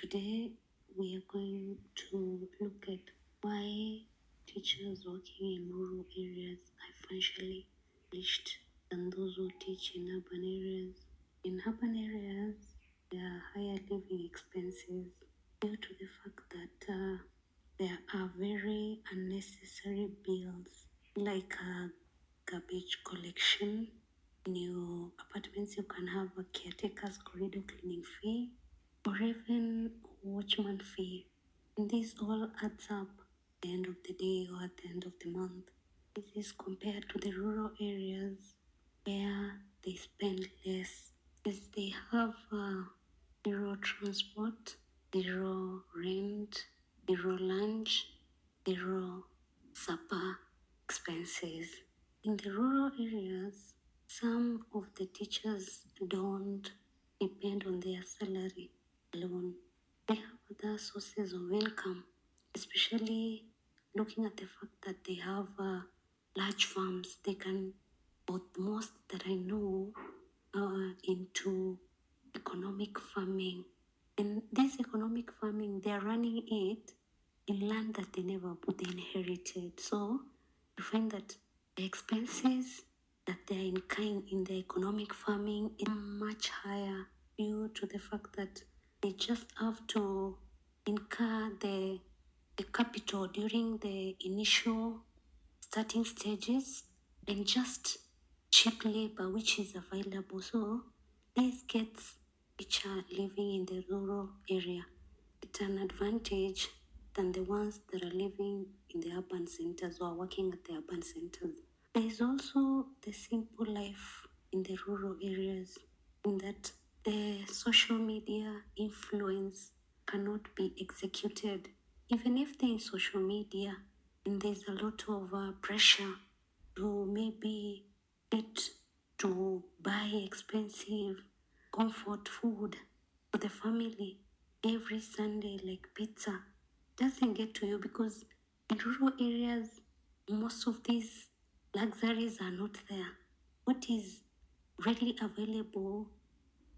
Today we are going to look at why teachers working in rural areas are financially privileged than those who teach in urban areas. In urban areas, there are higher living expenses due to the fact that there are very unnecessary bills like garbage collection. In your apartments, you can have a caretaker's corridor cleaning fee or even watchman fee. And this all adds up at the end of the day or at the end of the month. This is compared to the rural areas where they spend less, as they have zero transport, zero rent, zero lunch, zero supper expenses. In the rural areas, some of the teachers don't depend on their salary alone. They have other sources of income, especially looking at the fact that they have large farms. They can, but most that I know are into economic farming. And this economic farming, they're running it in land that they never put inherited. So you find that the expenses that they're incurring in the economic farming is much higher due to the fact that they just have to incur the capital during the initial starting stages and just cheap labor which is available. So these kids which are living in the rural area, it's an advantage than the ones that are living in the urban centers or working at the urban centers. There is also the simple life in the rural areas, in that the social media influence cannot be executed. Even if there is social media and there's a lot of pressure to maybe eat, to buy expensive comfort food for the family every Sunday, like pizza, doesn't get to you because in rural areas, most of these luxuries are not there. What is readily available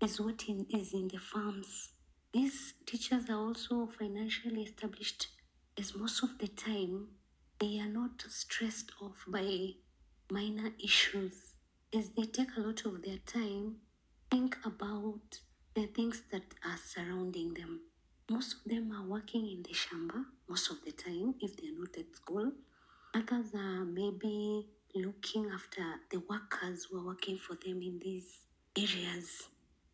is what is in the farms. These teachers are also financially established, as most of the time they are not stressed off by minor issues, as they take a lot of their time think about the things that are surrounding them. Most of them are working in the shamba most of the time if they are not at school. Others are maybe looking after the workers who are working for them in these areas,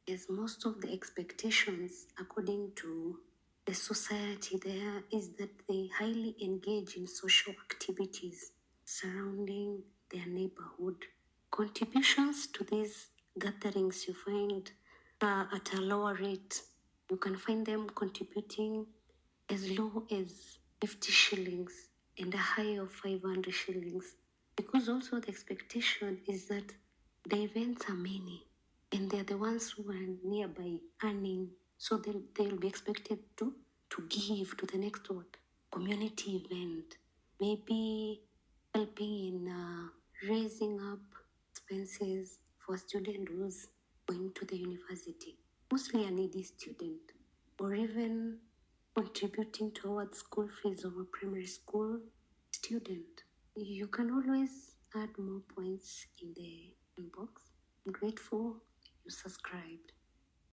as most of the expectations according to the society there is that they highly engage in social activities surrounding their neighborhood. Contributions to these gatherings you find at a lower rate. You can find them contributing as low as 50 shillings and a high of 500 shillings, because also the expectation is that the events are many and they're the ones who are nearby earning, so they'll be expected to give to the next community event, maybe helping in raising up expenses for a student who's going to the university, mostly a needy student, or even contributing towards school fees of a primary school student. You can always add more points in the inbox. I'm grateful you subscribed.